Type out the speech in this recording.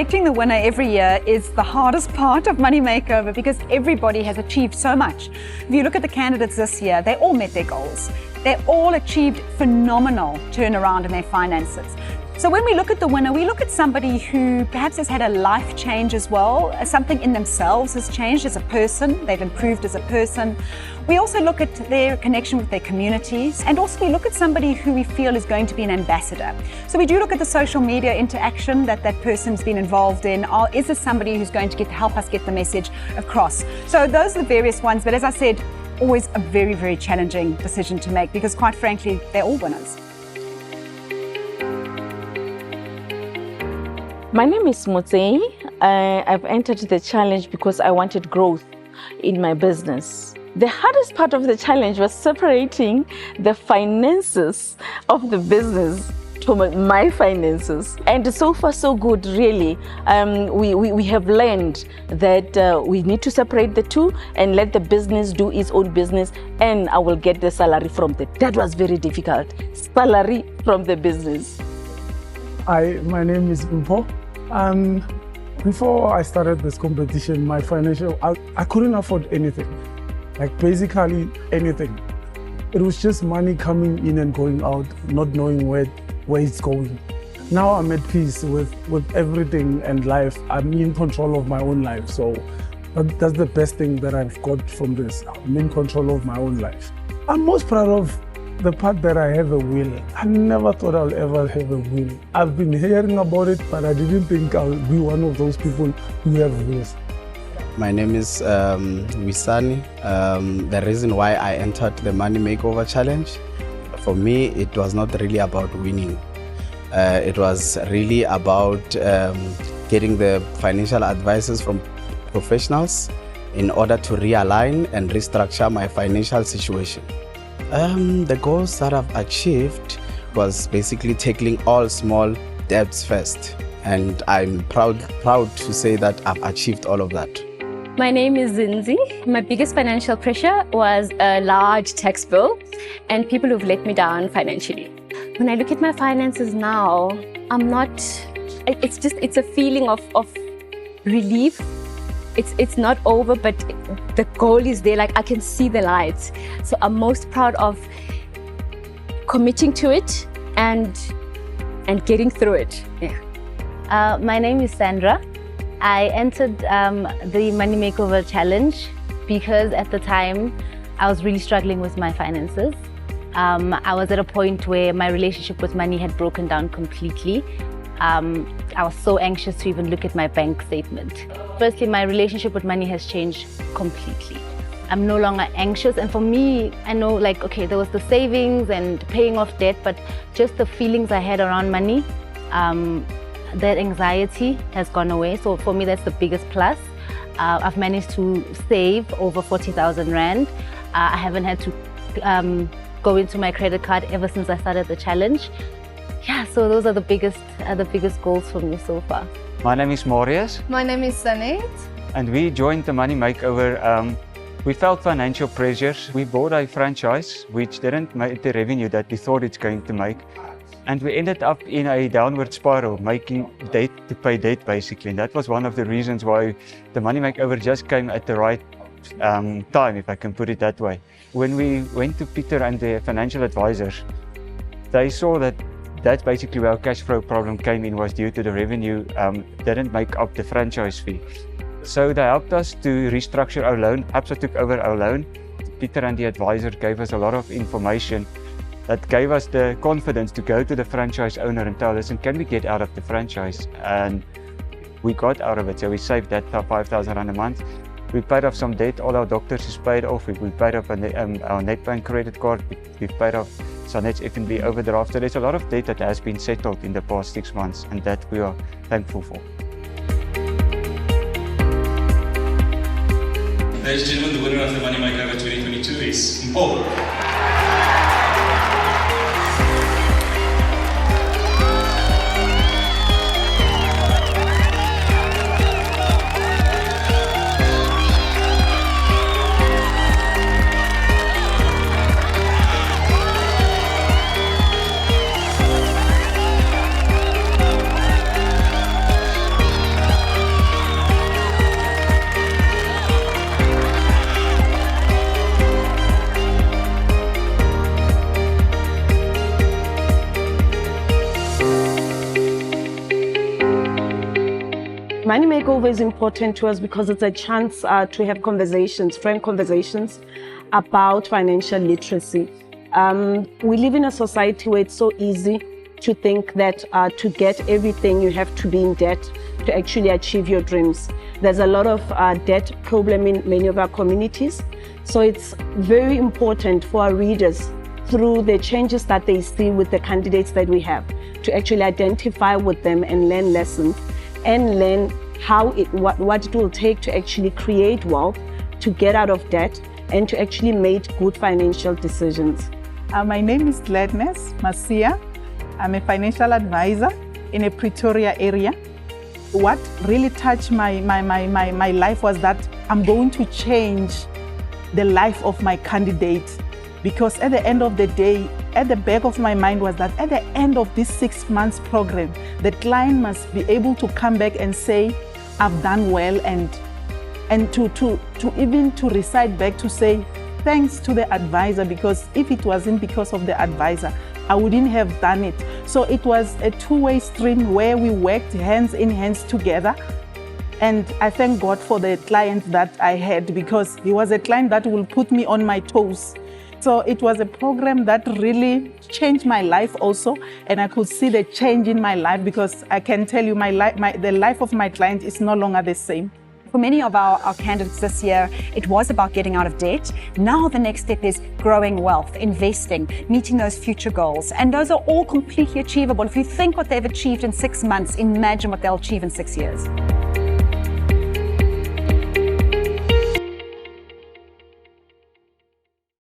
Selecting the winner every year is the hardest part of Money Makeover because everybody has achieved so much. If you look at the candidates this year, they all met their goals. They all achieved phenomenal turnaround in their finances. So when we look at the winner, we look at somebody who perhaps has had a life change as well. Something in themselves has changed as a person. They've improved as a person. We also look at their connection with their communities, and also we look at somebody who we feel is going to be an ambassador. So we do look at the social media interaction that that person's been involved in. Is this somebody who's going to help us get the message across? So those are the various ones, but as I said, always a very, very challenging decision to make because quite frankly, they're all winners. My name is Motsei. I've entered the challenge because I wanted growth in my business. The hardest part of the challenge was separating the finances of the business to my finances. And so far, so good, really. We have learned that we need to separate the two and let the business do its own business, and I will get the salary from that. That was very difficult. Salary from the business. Hi, my name is Mpo. Before I started this competition, my financial, I couldn't afford anything. Like basically anything. It was just money coming in and going out, not knowing where it's going. Now I'm at peace with everything and life. I'm in control of my own life. So that's the best thing that I've got from this. I'm in control of my own life. I'm most proud of the part that I have a will. I never thought I'll ever have a will. I've been hearing about it, but I didn't think I'll be one of those people who have wills. My name is Wisani. The reason why I entered the Money Makeover Challenge, for me, it was not really about winning. It was really about getting the financial advices from professionals in order to realign and restructure my financial situation. The goals that I've achieved was basically tackling all small debts first. And I'm proud to say that I've achieved all of that. My name is Zinzi. My biggest financial pressure was a large tax bill and people who've let me down financially. When I look at my finances now, it's a feeling of relief. It's not over, but the goal is there, like I can see the lights. So I'm most proud of committing to it and getting through it. Yeah. My name is Sandra. I entered the Money Makeover Challenge because at the time I was really struggling with my finances. I was at a point where my relationship with money had broken down completely. I was so anxious to even look at my bank statement. Firstly, my relationship with money has changed completely. I'm no longer anxious, and for me, I know okay, there was the savings and paying off debt, but just the feelings I had around money, that anxiety has gone away. So for me, that's the biggest plus. I've managed to save over 40,000 Rand. I haven't had to go into my credit card ever since I started the challenge. Yeah, so those are the biggest goals for me so far. My name is Marius. My name is Sanet. And we joined the Money Makeover. We felt financial pressures. We bought a franchise which didn't make the revenue that we thought it's going to make. And we ended up in a downward spiral, making debt to pay debt basically. And that was one of the reasons why the Money Makeover just came at the right time, if I can put it that way. When we went to Peter and the financial advisors, they saw that that's basically where our cash flow problem came in, was due to the revenue didn't make up the franchise fee. So they helped us to restructure our loan. Absa took over our loan. Peter and the advisor gave us a lot of information that gave us the confidence to go to the franchise owner and tell, listen, can we get out of the franchise? And we got out of it. So we saved that 5,000 Rand a month. We paid off some debt. All our doctors is paid off. We paid off our Netbank credit card. We've paid off Sanet's F&B overdraft. So there's a lot of debt that has been settled in the past 6 months, and that we are thankful for. Ladies and gentlemen, the winner of the Money Makeover 2022 is Mpo. Money Makeover is important to us because it's a chance to have conversations, frank conversations about financial literacy. We live in a society where it's so easy to think that to get everything you have to be in debt to actually achieve your dreams. There's a lot of debt problem in many of our communities. So it's very important for our readers, through the changes that they see with the candidates that we have, to actually identify with them and learn lessons and learn what it will take to actually create wealth, to get out of debt, and to actually make good financial decisions. My name is Gladness Masia. I'm a financial advisor in a Pretoria area. What really touched my life was that I'm going to change the life of my candidate, because at the end of the day, at the back of my mind was that at the end of this 6 months program, the client must be able to come back and say, I've done well, and to recite back to say, thanks to the advisor, because if it wasn't because of the advisor, I wouldn't have done it. So it was a two-way stream where we worked hands in hands together. And I thank God for the client that I had, because he was a client that will put me on my toes. So it was a program that really changed my life also, and I could see the change in my life, because I can tell you the life of my client is no longer the same. For many of our candidates this year, it was about getting out of debt. Now the next step is growing wealth, investing, meeting those future goals. And those are all completely achievable. If you think what they've achieved in 6 months, imagine what they'll achieve in 6 years.